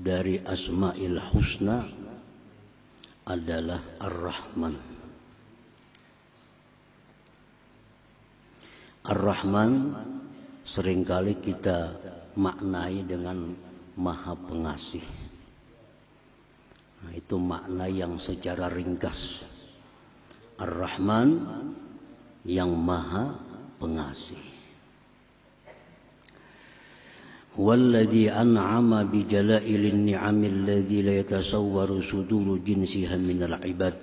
dari Asma'il Husna adalah Ar-Rahman. Ar-Rahman seringkali kita maknai dengan Maha Pengasih. Nah, itu makna yang secara ringkas. Ar-Rahman yang Maha Pengasih. Walladzi an'ama bi jala'ilin ni'amil ladzi la yatasawwaru suduru jinsiha minal ibad.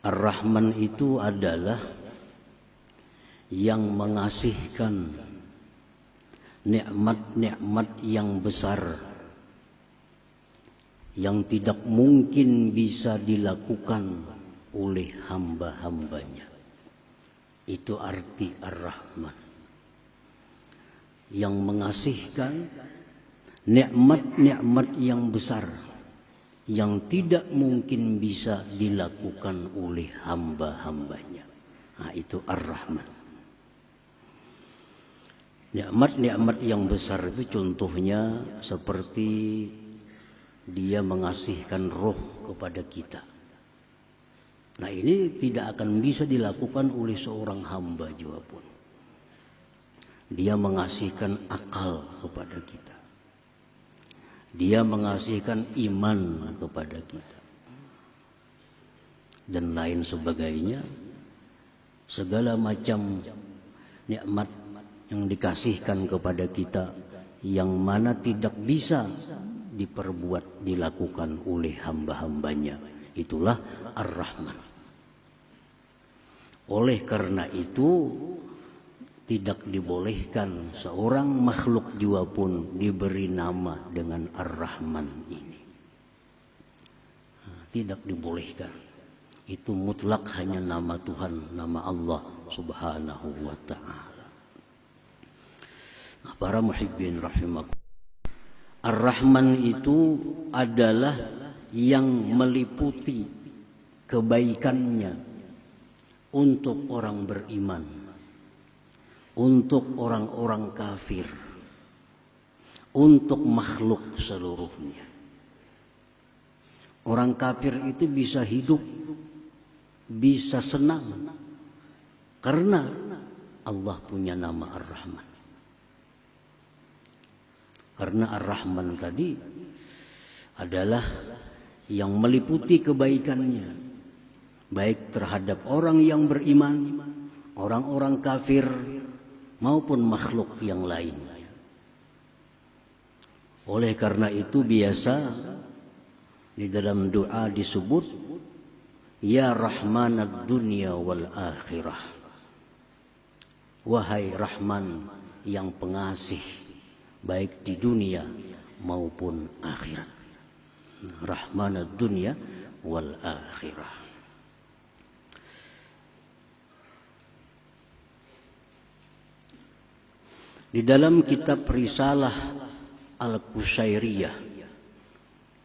Ar-Rahman itu adalah yang mengasihkan nikmat-nikmat yang besar yang tidak mungkin bisa dilakukan oleh hamba-hambanya. Itu arti Ar-Rahman. Yang mengasihkan nikmat-nikmat yang besar yang tidak mungkin bisa dilakukan oleh hamba-hambanya. Nah, itu Ar-Rahman. Nikmat-nikmat yang besar itu contohnya seperti dia mengasihkan roh kepada kita. Nah, ini tidak akan bisa dilakukan oleh seorang hamba juga pun. Dia mengasihkan akal kepada kita. Dia mengasihkan iman kepada kita. Dan lain sebagainya. Segala macam nikmat yang dikasihkan kepada kita yang mana tidak bisa diperbuat, dilakukan oleh hamba-hambanya. Itulah Ar-Rahman. Oleh karena itu tidak dibolehkan seorang makhluk jiwa pun diberi nama dengan Ar-Rahman ini. Tidak dibolehkan. Itu mutlak hanya nama Tuhan, nama Allah Subhanahu wa ta'ala. Nah, para muhibbin rahimakumullah. Ar-Rahman itu adalah yang meliputi kebaikannya untuk orang beriman, untuk orang-orang kafir, untuk makhluk seluruhnya. Orang kafir itu bisa hidup, bisa senang, karena Allah punya nama Ar-Rahman. Karena Ar-Rahman tadi adalah yang meliputi kebaikannya, baik terhadap orang yang beriman, orang-orang kafir, maupun makhluk yang lain. Oleh karena itu biasa di dalam doa disebut Ya Rahmanad dunya wal akhirah. Wahai Rahman yang pengasih baik di dunia maupun akhirat. Rahmanad dunya wal akhirah. Di dalam kitab Risalah Al-Qusairiyah,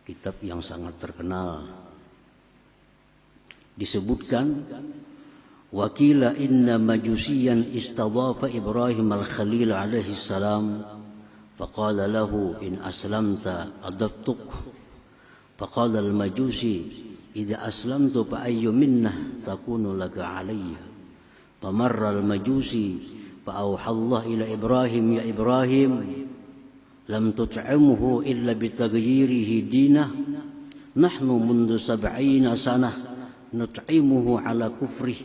kitab yang sangat terkenal, disebutkan wakila inna majusiyan istadhafa Ibrahim al-Khalil alaihi salam faqala lahu in aslamta adabtuk faqala al-majusi idza aslamtu fa ayyu minna takunu laka alayya famarra al-majusi فأوحى الله إلى إبراهيم يا إبراهيم لم تطعمه إلا بتغييره دينه نحن منذ 70 سنة نطعمه على كفره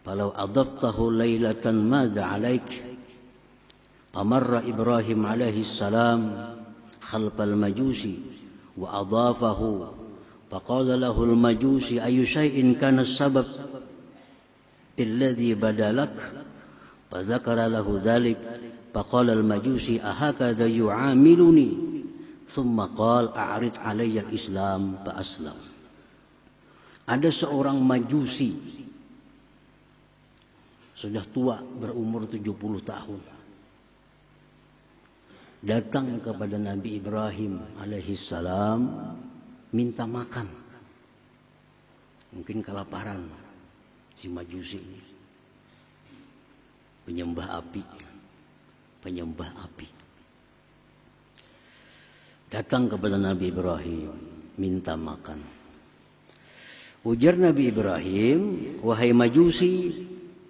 فلو أضفته ليلة ماذا عليك فمر إبراهيم عليه السلام خلف المجوس وأضافه فقال له المجوس أي شيء كان السبب الذي بدا لك فذكر له ذلك فقال المجوسي أهكذا يعاملني ثم قال أعرض علي الإسلام فأسلم. Ada seorang majusi sudah tua berumur 70 tahun datang kepada Nabi Ibrahim alaihi salam minta makan. Mungkin kelaparan si majusi ini. Penyembah api. datang kepada Nabi Ibrahim, minta makan. Ujar Nabi Ibrahim, wahai Majusi,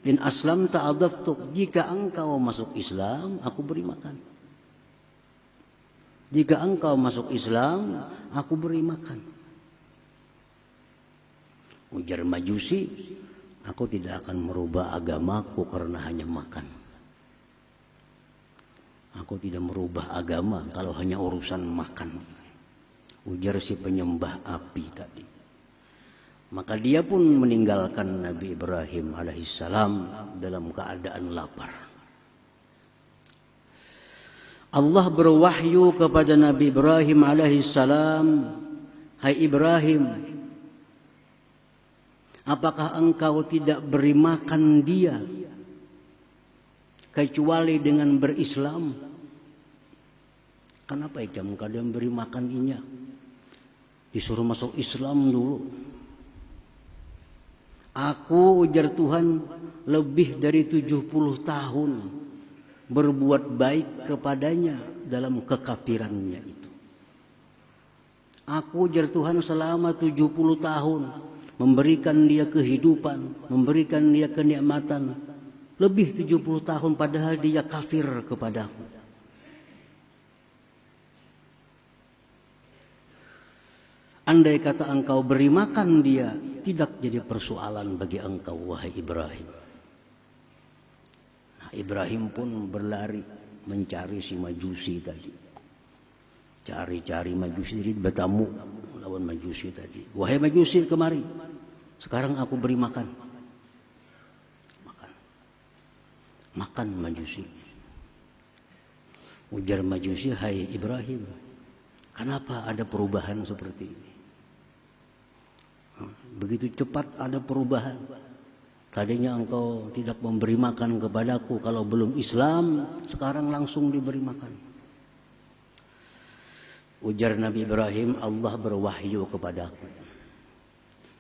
in aslamta adaftuk, jika engkau masuk Islam, aku beri makan. Jika engkau masuk Islam, aku beri makan. Ujar Majusi, aku tidak akan merubah agamaku karena hanya makan. Aku tidak merubah agama kalau hanya urusan makan. Ujar si penyembah api tadi. Maka dia pun meninggalkan Nabi Ibrahim alaihissalam dalam keadaan lapar. Allah berwahyu kepada Nabi Ibrahim alaihissalam, hai Ibrahim, apakah engkau tidak beri makan dia kecuali dengan berislam? Kenapa kamu kadang beri makan inya? Disuruh masuk Islam dulu. Aku, ujar Tuhan, lebih dari 70 tahun berbuat baik kepadanya dalam kekafirannya itu. Aku, ujar Tuhan, selama 70 tahun memberikan dia kehidupan, memberikan dia kenikmatan. Lebih 70 tahun padahal dia kafir kepadaku. Andai kata engkau beri makan dia, tidak jadi persoalan bagi engkau, wahai Ibrahim. Nah, Ibrahim pun berlari mencari si Majusi tadi. Cari-cari Majusi, jadi bertamu lawan Majusi tadi. Wahai Majusi, kemari. Sekarang aku beri makan. Makan Majusi. Ujar Majusi, hai Ibrahim, kenapa ada perubahan seperti ini? Begitu cepat ada perubahan. Tadinya engkau tidak memberi makan kepadaku kalau belum Islam, sekarang langsung diberi makan. Ujar Nabi Ibrahim, Allah berwahyu kepadaku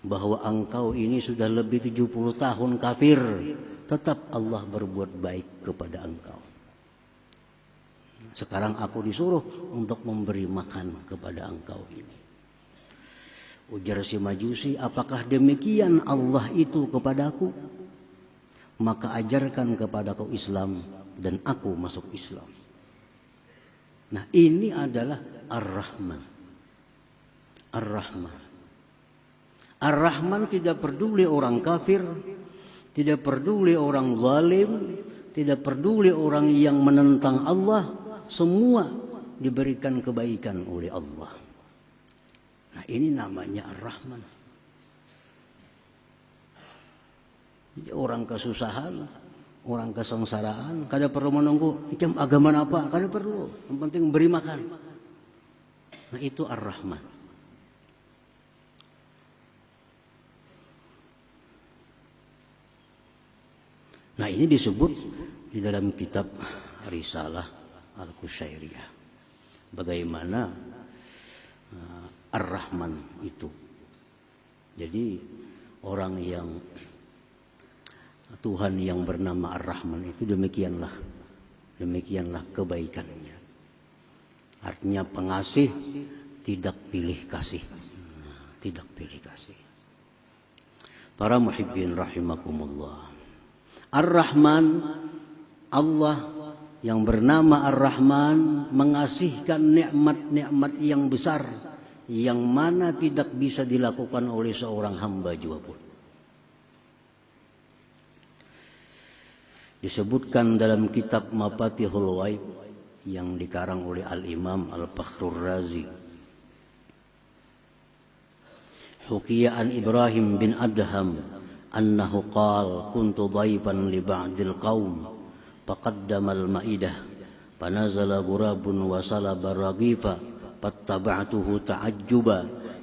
bahwa engkau ini sudah lebih 70 tahun kafir, tetap Allah berbuat baik kepada engkau. Sekarang aku disuruh untuk memberi makan kepada engkau ini. Ujar si Majusi, apakah demikian Allah itu kepadaku? Maka ajarkan kepadaku Islam dan aku masuk Islam. Nah, ini adalah Ar-Rahman. Ar-Rahman. Ar-Rahman tidak peduli orang kafir, tidak peduli orang zalim, tidak peduli orang yang menentang Allah, semua diberikan kebaikan oleh Allah. Nah, ini namanya Ar-Rahman. Jadi orang kesusahan, orang kesengsaraan, kada perlu menunggu macam agama apa, kada perlu. Yang penting beri makan. Nah, itu Ar-Rahman. Nah, ini disebut di dalam kitab Risalah Al-Qushairiyah. Bagaimana Ar-Rahman itu. Jadi orang yang Tuhan yang bernama Ar-Rahman itu demikianlah kebaikannya. Artinya pengasih, tidak pilih kasih. Tidak pilih kasih. Para muhibbin rahimakumullah. Ar-Rahman, Allah yang bernama Ar-Rahman mengasihkan nikmat-nikmat yang besar yang mana tidak bisa dilakukan oleh seorang hamba juga pun. Disebutkan dalam kitab Mafatihul Ghaib yang dikarang oleh Al-Imam Al-Fakhrur Razi. Hukiya an Ibrahim bin Adham annahu qala kuntu dhaifan li ba'dil qaum faqaddama al-ma'idah fanazala ghurabun wa salaba raghifa fattaba'tuhu ta'ajjuba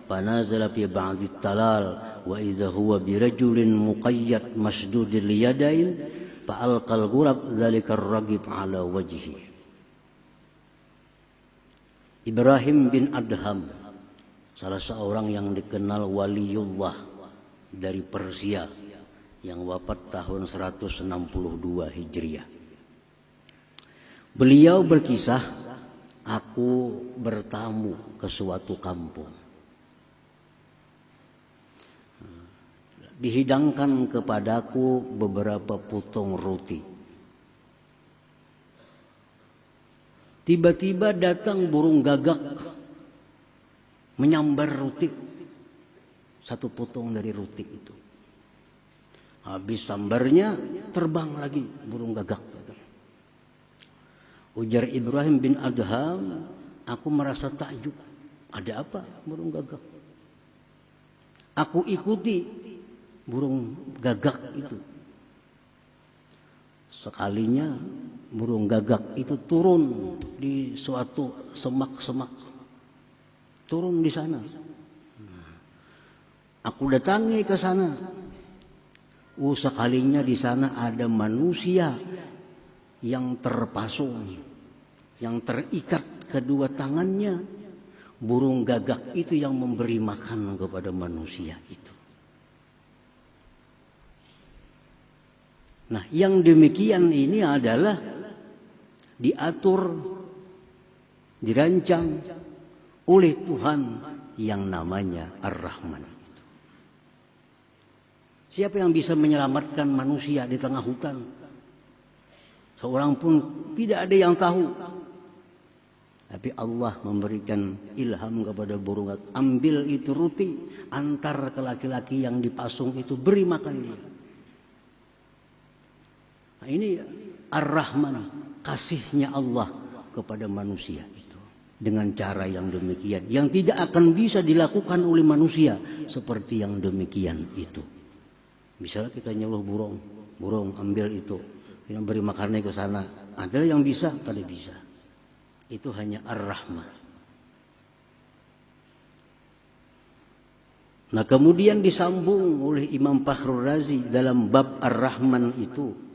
fanazala fi ba'dit talal wa idza huwa birajulin muqayyad masdudil yadain fa'alqal ghurab dzalika ar-raghib ala wajhi. Ibrahim bin Adham, salah seorang yang dikenal waliullah dari Persia yang wafat tahun 162 Hijriah. Beliau berkisah aku bertamu ke suatu kampung. Dihidangkan kepadaku beberapa potong roti. Tiba-tiba datang burung gagak menyambar roti, satu potong dari roti itu. Habis sambarnya terbang lagi burung gagak. Ujar Ibrahim bin Adham, aku merasa takjub. Ada apa burung gagak? Aku ikuti burung gagak itu. Sekalinya burung gagak itu turun di suatu semak-semak. Turun di sana. Aku datangi ke sana. Sekalinya di sana ada manusia yang terpasung, yang terikat kedua tangannya. Burung gagak itu yang memberi makan kepada manusia itu. Nah, yang demikian ini adalah diatur, dirancang oleh Tuhan yang namanya Ar-Rahman. Siapa yang bisa menyelamatkan manusia di tengah hutan? Seorang pun tidak ada yang tahu. Tapi Allah memberikan ilham kepada burung gagak. Ambil itu roti, antar ke laki-laki yang dipasung itu, beri makan dia. Nah, ini Ar-Rahman, kasihnya Allah kepada manusia itu. Dengan cara yang demikian, yang tidak akan bisa dilakukan oleh manusia seperti yang demikian itu. Misalnya kita nyuruh burung ambil itu, kita beri makannya ke sana. Ada yang bisa, tidak bisa. Itu hanya Ar-Rahman. Nah, kemudian disambung oleh Imam Fakhrul Razi dalam bab Ar-Rahman itu.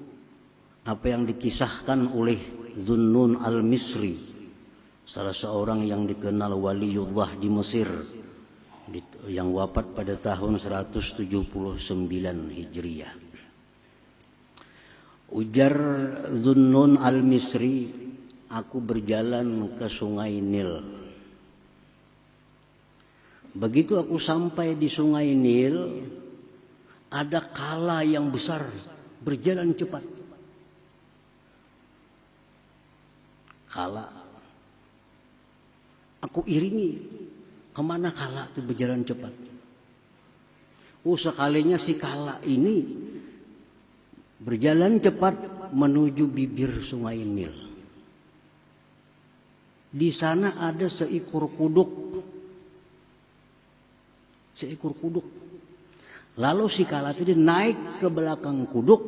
Apa yang dikisahkan oleh Zunnun al-Misri, salah seorang yang dikenal waliullah di Mesir, yang wafat pada tahun 179 Hijriah. Ujar Zunnun al-Misri, aku berjalan ke sungai Nil. Begitu aku sampai di sungai Nil, ada kala yang besar berjalan cepat. Kala, aku iringi kemana kala itu berjalan cepat. Sekalinya si kala ini berjalan cepat menuju bibir sungai Nil. Di sana ada seekor kuduk. Lalu si kala itu naik ke belakang kuduk.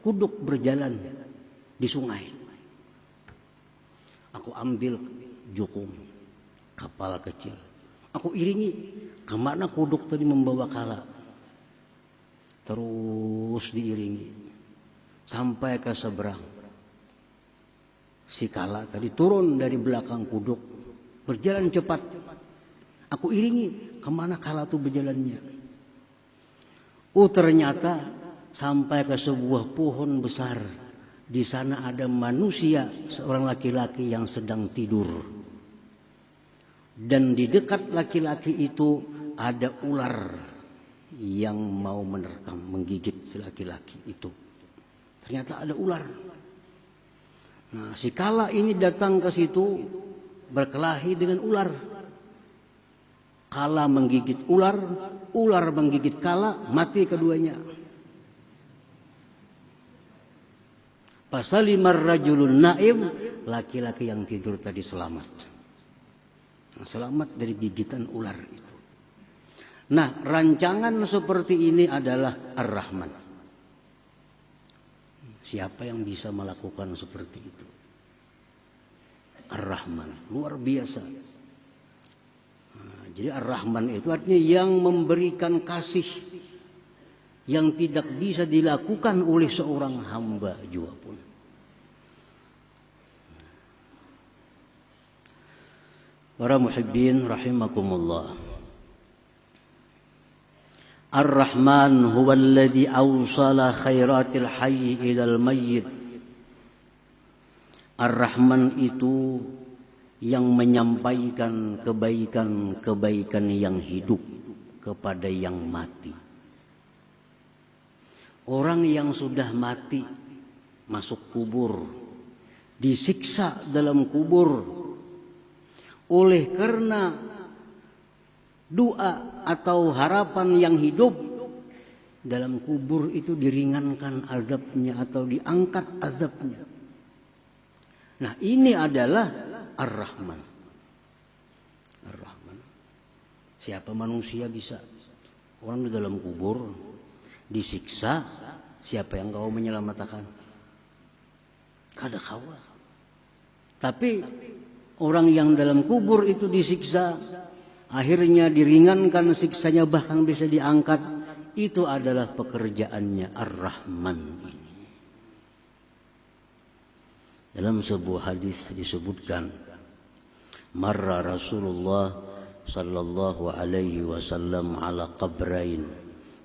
Kuduk berjalan di sungai. Aku ambil jukung kapal kecil. Aku iringi kemana kuduk tadi membawa kala. Terus diiringi sampai ke seberang. Si kala tadi turun dari belakang kuduk, berjalan cepat. Aku iringi kemana kala itu berjalannya. Ternyata sampai ke sebuah pohon besar. Di sana ada manusia, seorang laki-laki yang sedang tidur. Dan di dekat laki-laki itu ada ular yang mau menerkam, menggigit si laki-laki itu. Ternyata ada ular. Nah, si kala ini datang ke situ berkelahi dengan ular. Kala menggigit ular, ular menggigit kala, mati keduanya. Fasalimar rajulun naim, laki-laki yang tidur tadi selamat. Selamat dari gigitan ular itu. Nah, rancangan seperti ini adalah Ar-Rahman. Siapa yang bisa melakukan seperti itu? Ar-Rahman, luar biasa. Nah, jadi Ar-Rahman itu artinya yang memberikan kasih yang tidak bisa dilakukan oleh seorang hamba juga pun. Para muhibbin rahimakumullah. Ar-Rahman huwa alladhi awsala khairatil hayy ilal mayyit. Ar-Rahman itu yang menyampaikan kebaikan-kebaikan yang hidup kepada yang mati. Orang yang sudah mati masuk kubur, disiksa dalam kubur, oleh karena doa atau harapan yang hidup dalam kubur itu diringankan azabnya atau diangkat azabnya. Nah, ini adalah Ar-Rahman. Ar-Rahman. Siapa manusia bisa? Orang di dalam kubur disiksa, siapa yang kau menyelamatkan? Kada kawa. Tapi orang yang dalam kubur itu disiksa, akhirnya diringankan siksanya, bahkan bisa diangkat. Itu adalah pekerjaannya Ar-Rahman ini. Dalam sebuah hadis disebutkan, marra Rasulullah sallallahu alaihi wasallam ala qabrain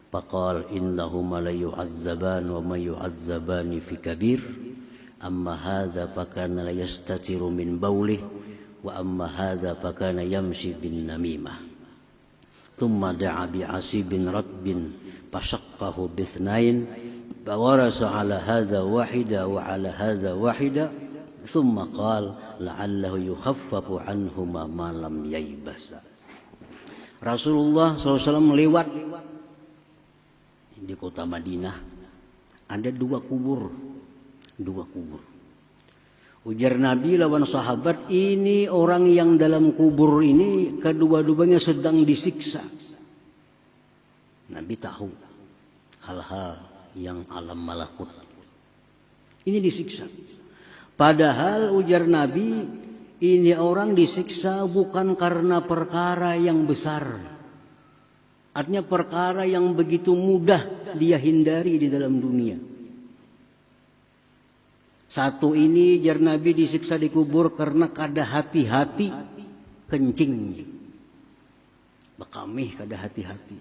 faqal innahuma la yu'azzaban wa ma yu'azzabani fi kabir amma hadza fakana la yastatiru min bawlih wa amma hadza fakana yamshi bin namimah thumma da'a bi asibin ratbin fashaqqahu bithnain fawarasa ala hadza wahida wa ala hadza wahida thumma qala la'allahu yukhaffafu anhuma ma lam yaybasa. Rasulullah SAW lewat di kota Madinah, ada dua kubur. Ujar Nabi lawan sahabat, ini orang yang dalam kubur ini kedua-duanya sedang disiksa. Nabi tahu hal-hal yang alam malakut. Ini disiksa. Padahal ujar Nabi, ini orang disiksa bukan karena perkara yang besar. Artinya perkara yang begitu mudah dia hindari di dalam dunia. Satu ini ujar Nabi disiksa di kubur karena kada hati-hati kencing. Bekamih kada hati-hati.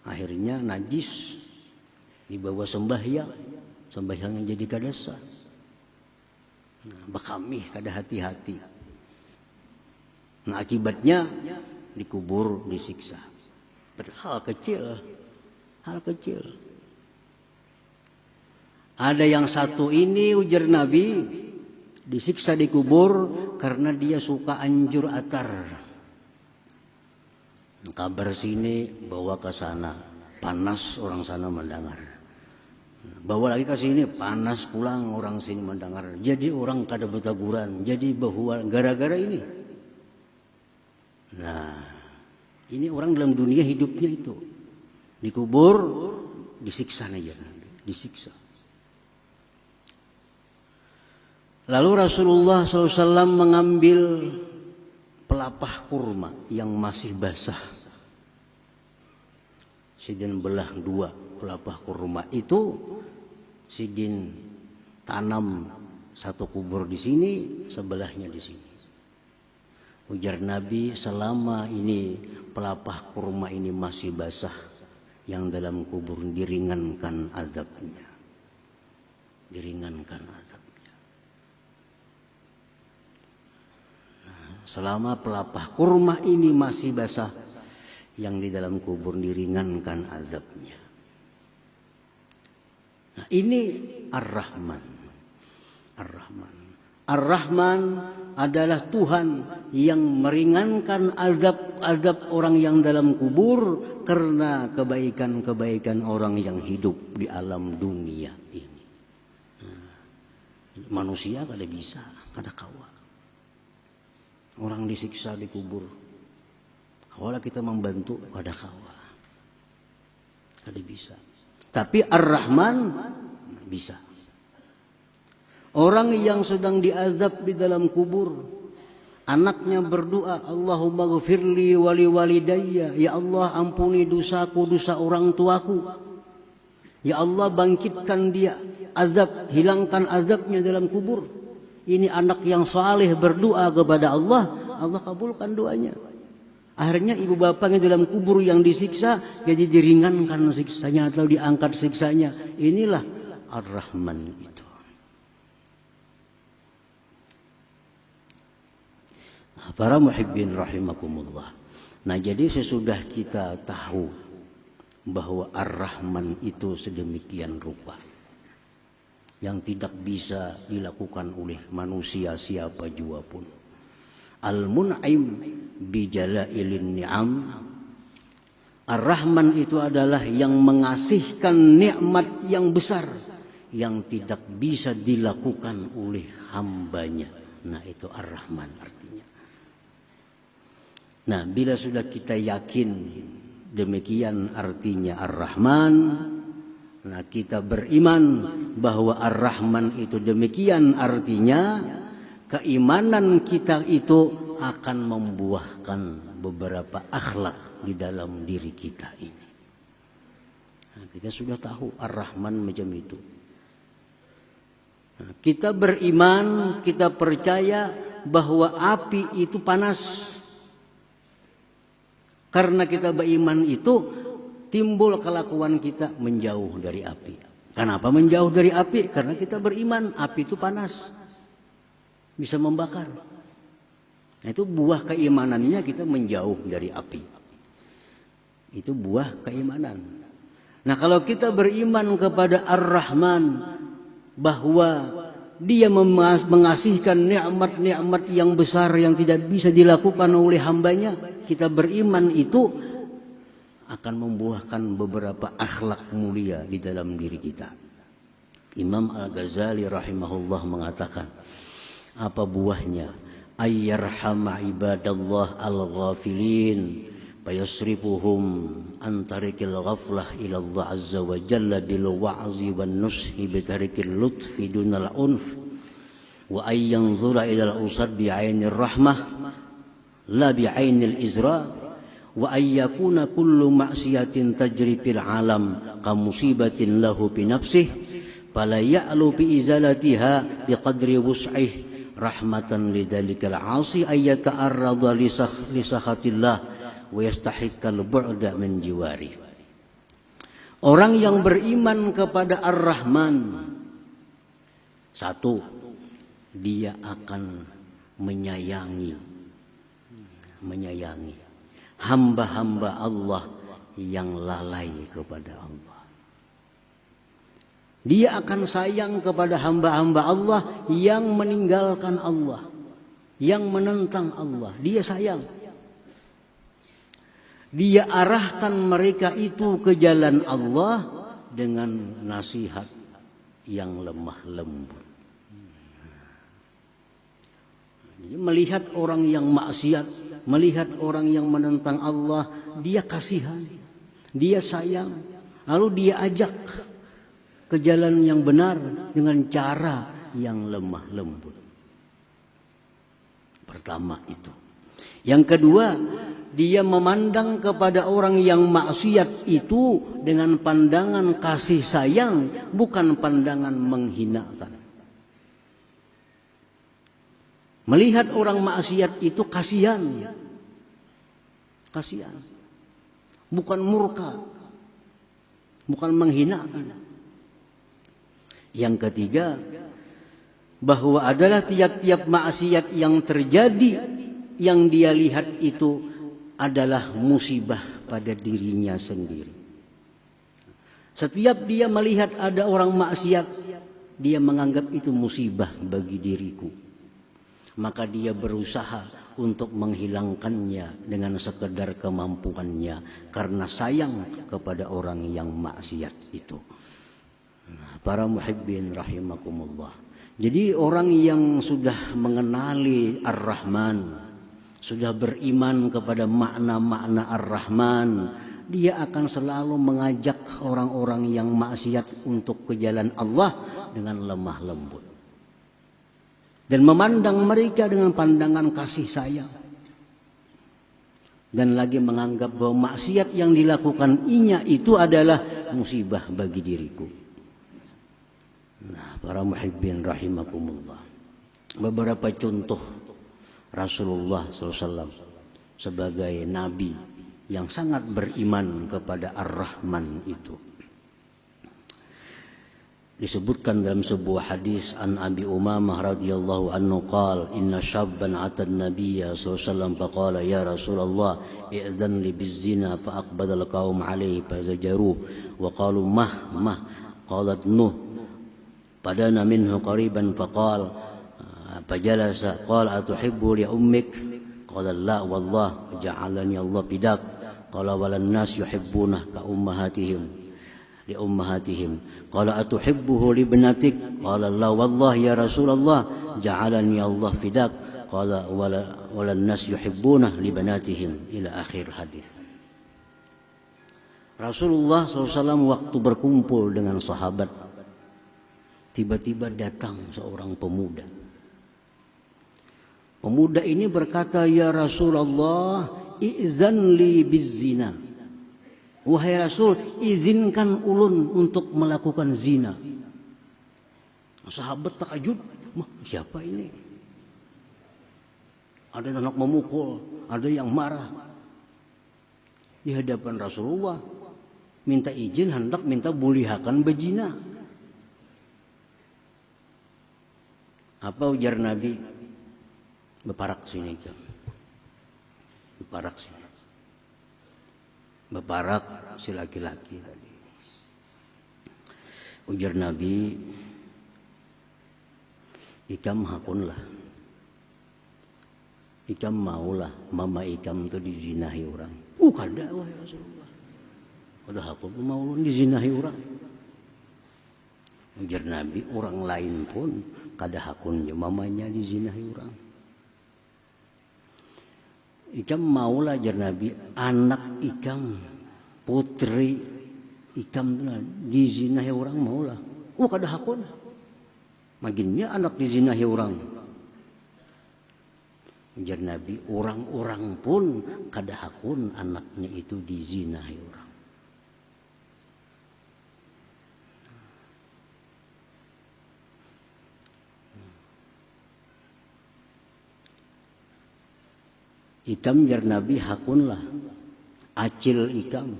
Akhirnya najis dibawa sembahyang yang jadi kada sah. Bekamih kada hati-hati. Nah, akibatnya dikubur, disiksa. Hal kecil. Ada yang satu ini ujar Nabi disiksa di kubur karena dia suka anjur atar. Kabar sini bawa ke sana, panas orang sana mendengar. Bawa lagi ke sini, panas pulang orang sini mendengar. Jadi orang kada bertaguran, jadi bahwa gara-gara ini. Nah, ini orang dalam dunia hidupnya itu dikubur, disiksa aja, disiksa. Lalu Rasulullah SAW mengambil pelapah kurma yang masih basah. Sidin belah dua pelapah kurma itu, sidin tanam satu kubur di sini, sebelahnya di sini. Ujar Nabi, selama ini pelapah kurma ini masih basah, yang dalam kubur diringankan azabnya. Diringankan azabnya. Nah, selama pelapah kurma ini masih basah, yang di dalam kubur diringankan azabnya. Nah, ini Ar-Rahman. Ar-Rahman. Ar-Rahman adalah Tuhan yang meringankan azab-azab orang yang dalam kubur karena kebaikan-kebaikan orang yang hidup di alam dunia ini. Nah, manusia kada bisa, kada kawa. Orang disiksa di kubur. Kalau kita membantu kada kawa. Kada bisa. Tapi Ar-Rahman bisa. Orang yang sedang diazab di dalam kubur, anaknya berdoa, Allahumma ghfirli wali walidayya, ya Allah ampuni dosaku, dosa orang tuaku. Ya Allah bangkitkan dia, azab, hilangkan azabnya dalam kubur. Ini anak yang saleh berdoa kepada Allah, Allah kabulkan doanya. Akhirnya ibu bapaknya dalam kubur yang disiksa, jadi diringankan siksanya atau diangkat siksanya. Inilah Ar-Rahman itu. Para muhibbin rahimakumullah. Nah, jadi sesudah kita tahu bahwa Ar-Rahman itu sedemikian rupa yang tidak bisa dilakukan oleh manusia siapa jua pun. Al-Mun'im bijalailin ni'am. Ar-Rahman itu adalah yang mengasihkan nikmat yang besar yang tidak bisa dilakukan oleh hambanya. Nah, itu Ar-Rahman artinya. Nah, bila sudah kita yakin demikian artinya Ar-Rahman, nah kita beriman bahwa Ar-Rahman itu demikian artinya, keimanan kita itu akan membuahkan beberapa akhlak di dalam diri kita ini. Nah, kita sudah tahu Ar-Rahman macam itu. Nah, kita beriman, kita percaya bahwa api itu panas. Karena kita beriman itu timbul kelakuan kita menjauh dari api. Kenapa menjauh dari api? Karena kita beriman api itu panas, bisa membakar. Nah, itu buah keimanannya kita menjauh dari api. Itu buah keimanan. Nah, kalau kita beriman kepada Ar-Rahman bahwa Dia mengasihkan nikmat-nikmat yang besar yang tidak bisa dilakukan oleh hambanya, kita beriman itu akan membuahkan beberapa akhlak mulia di dalam diri kita. Imam Al-Ghazali rahimahullah mengatakan, apa buahnya? Ayyarhama ibadallah al-ghafilin fayasrifuhum an tariqil ghaflah ila Allah azza wa jalla bil wa'zi wan nushi bi tariqil lutfi dunal unf wa ay yanzura ila al-usad bi 'ainir rahmah la bi 'ainil izra wa ay yakuna kullu ma'siyatin tajri fil 'alam ka musibatin lahu bi nafsihi fala ya'lu bi izalatiha bi qadri wus'ihi rahmatan lidzalikal 'asi ay yata'arrada li sakhatillah wa yastahiqqal bu'da min jiwari. Orang yang beriman kepada Ar-Rahman, satu, dia akan menyayangi hamba-hamba Allah yang lalai kepada Allah. Dia akan sayang kepada hamba-hamba Allah yang meninggalkan Allah, yang menentang Allah. Dia sayang. Dia arahkan mereka itu ke jalan Allah dengan nasihat yang lemah lembut. Dia melihat orang yang maksiat, melihat orang yang menentang Allah, dia kasihan, dia sayang, lalu dia ajak ke jalan yang benar dengan cara yang lemah lembut. Pertama itu. Yang kedua, dia memandang kepada orang yang maksiat itu dengan pandangan kasih sayang, bukan pandangan menghinakan. Melihat orang maksiat itu kasihan. Kasihan. Bukan murka. Bukan menghinakan. Yang ketiga, bahwa adalah tiap-tiap maksiat yang terjadi, yang dia lihat itu adalah musibah pada dirinya sendiri. Setiap dia melihat ada orang maksiat, dia menganggap itu musibah bagi diriku. Maka dia berusaha untuk menghilangkannya dengan sekedar kemampuannya karena sayang kepada orang yang maksiat itu. Nah, para muhibbin rahimakumullah. Jadi orang yang sudah mengenali Ar-Rahman, sudah beriman kepada makna-makna Ar-Rahman, dia akan selalu mengajak orang-orang yang maksiat untuk ke jalan Allah dengan lemah lembut. Dan memandang mereka dengan pandangan kasih sayang. Dan lagi menganggap bahwa maksiat yang dilakukan inya itu adalah musibah bagi diriku. Nah, para muhibbin rahimakumullah. Beberapa contoh Rasulullah SAW sebagai Nabi yang sangat beriman kepada Ar-Rahman itu. Disebutkan dalam sebuah hadis an Abi Umamah radhiyallahu anhu qala inna syabban ata an-nabiyya sallallahu alaihi wasallam faqala ya Rasulullah i'dhan li biz-zina fa aqbala al-qaum alayhi fazajaruhu wa qalu mah qalat nuh padana minhu qariban faqala fajalasa qala atuhibbu li ummik qala la wallah ja'alani Allah fidak qala walan nas yuhibbuna ka ummahatihim li ummahatihim qala atuhibbuhu li ibnatik qala la wallah ya Rasulullah ja'alani Allah fidak qala walan nas yuhibbuna li banatihim ila akhir hadis. Rasulullah SAW waktu berkumpul dengan sahabat tiba-tiba datang seorang pemuda. Pemuda ini berkata, ya Rasulullah i'zan li bizzina. Wahai Rasul, izinkan ulun untuk melakukan zina. Sahabat takjub, siapa ini? Ada anak memukul, ada yang marah. Di hadapan Rasulullah, minta izin hendak minta bulihakan bezina. Apa ujar Nabi? Beparak sini kan. Beparak sini. Beparak si laki-laki tadi. Ujar Nabi, ikam hakunlah. Ikam maulah mama ikam itu dizinahi orang. Kada wahai Rasulullah. Kada hakun mau dizinahi orang. Ujar Nabi, orang lain pun kada hakunnya mamanya dizinahi orang. Ikam maulah jar Nabi anak ikam putri ikam dizinahi orang maulah. Kada hakun. Maginnya anak dizinahi orang. Ujar Nabi orang-orang pun kada hakun anaknya itu dizinahi orang. Ikam jar Nabi hakunlah acil ikam,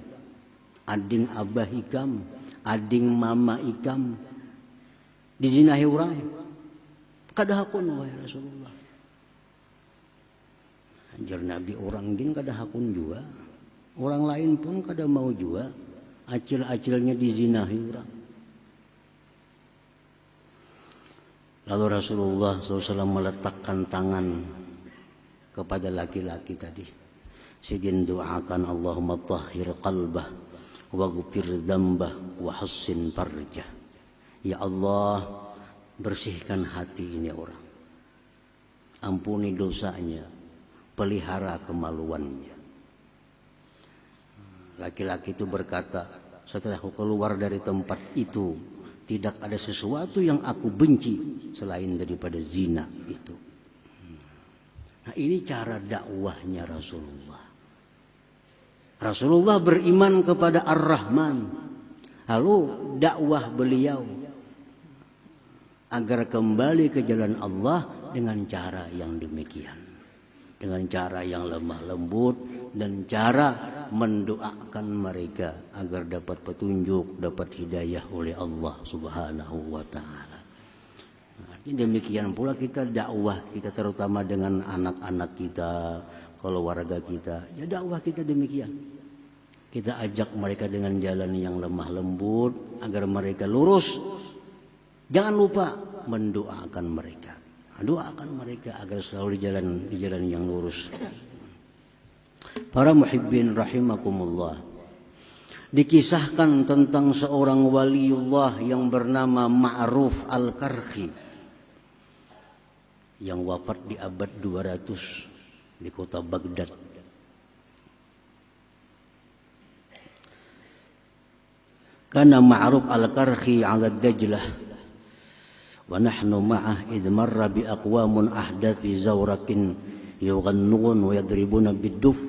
ading abah ikam, ading mama ikam dizinahi orang. Kada hakun wahai Rasulullah. Jar Nabi orang din kada hakun juga. Orang lain pun kada mau juga acil-acilnya dizinahi orang. Lalu Rasulullah SAW meletakkan tangan kepada laki-laki tadi. Sidin doakan Allahumma tahhir qalbah waghfir dzambah wa hassin farjah. Ya Allah, bersihkan hati ini orang. Ampuni dosanya, pelihara kemaluannya. Laki-laki itu berkata, setelah aku keluar dari tempat itu, tidak ada sesuatu yang aku benci selain daripada zina itu. Nah, ini cara dakwahnya Rasulullah. Rasulullah beriman kepada Ar-Rahman. Lalu dakwah beliau agar kembali ke jalan Allah dengan cara yang demikian. Dengan cara yang lemah lembut dan cara mendoakan mereka agar dapat petunjuk, dapat hidayah oleh Allah Subhanahu wa taala. Demikian pula kita dakwah kita terutama dengan anak-anak kita, keluarga kita. Ya dakwah kita demikian. Kita ajak mereka dengan jalan yang lemah lembut agar mereka lurus. Jangan lupa mendoakan mereka. Doakan mereka agar selalu di jalan yang lurus. Para muhibbin rahimakumullah. Dikisahkan tentang seorang waliullah yang bernama Ma'ruf Al-Karhi yang wafat di abad 200 di kota Baghdad. Kana Ma'ruf Al-Karhi 'ala Dajlah wa nahnu ma'ah idh marra bi aqwamun ahdath bi zawratin yughannun wa yadribuna bid-duf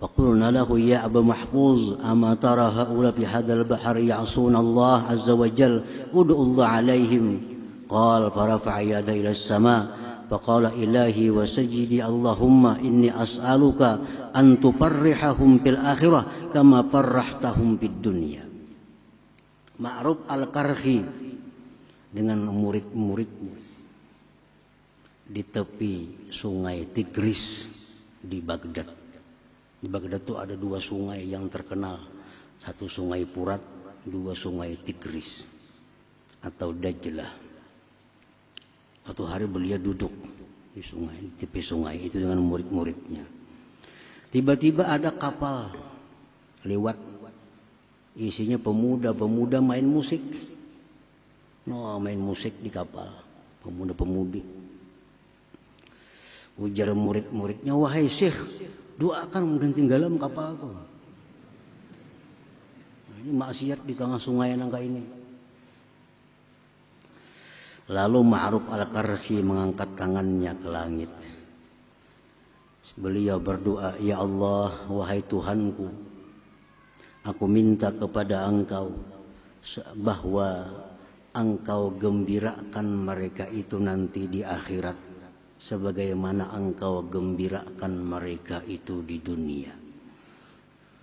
faqulna lahu ya Aba Mahfuz ama tara haula fi hadzal bahri ya'suna Allah azza wa jalla ud'u Allah 'alaihim qala farafa'a yada ila as-sama' faqala ilahi wa sajidi Allahumma inni as'aluka an tufarrihahum fil akhirah kama farrahtahum fid dunya. Ma'ruf Al-Karhi dengan murid-muridnya di tepi sungai Tigris di Baghdad. Di Baghdad itu ada 2 sungai yang terkenal, satu sungai Furat, 2 sungai Tigris atau Dajlah. Suatu hari beliau duduk di sungai, di tepi sungai itu dengan murid-muridnya. Tiba-tiba ada kapal lewat, isinya pemuda-pemuda main musik. Main musik di kapal, pemuda-pemudi. Ujar murid-muridnya, wahai Syekh, doakan dan tenggelam kapal itu. Ini maksiat di tengah sungai nangka ini. Lalu Ma'ruf al-Qarhi mengangkat tangannya ke langit. Beliau berdoa, ya Allah, wahai Tuhanku, aku minta kepada Engkau bahwa Engkau gembirakan mereka itu nanti di akhirat sebagaimana Engkau gembirakan mereka itu di dunia.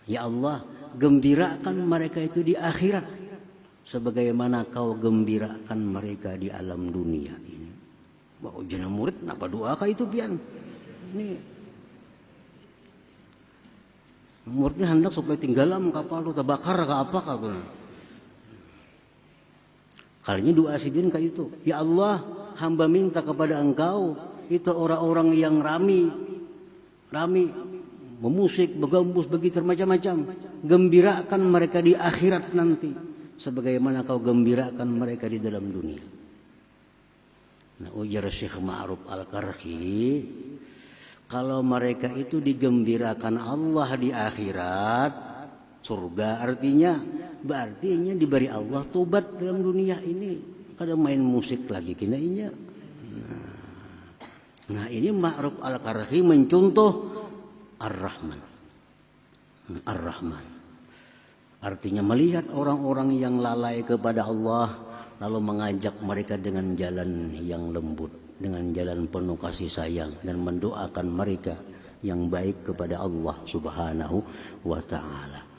Ya Allah, gembirakan mereka itu di akhirat sebagaimana Kau gembirakan mereka di alam dunia ini. Wah, ujian murid kenapa doakah itu pian? Ini muridnya hendak supaya tinggalam kapal lu terbakar ke apa kah? Kalinya doa sidin kayak itu. Ya Allah, hamba minta kepada Engkau itu orang-orang yang rami memusik, begambus, begitu macam-macam. Gembirakan mereka di akhirat nanti sebagaimana Kau gembirakan mereka di dalam dunia. Nah, ujar Syekh Ma'ruf al-Qarhi, kalau mereka itu digembirakan Allah di akhirat, surga berarti diberi Allah tobat dalam dunia ini. Kada main musik lagi kena inya. Nah, ini Ma'ruf al-Qarhi mencontoh Ar-Rahman. Ar-Rahman. Artinya melihat orang-orang yang lalai kepada Allah lalu mengajak mereka dengan jalan yang lembut, dengan jalan penuh kasih sayang dan mendoakan mereka yang baik kepada Allah Subhanahu wa taala.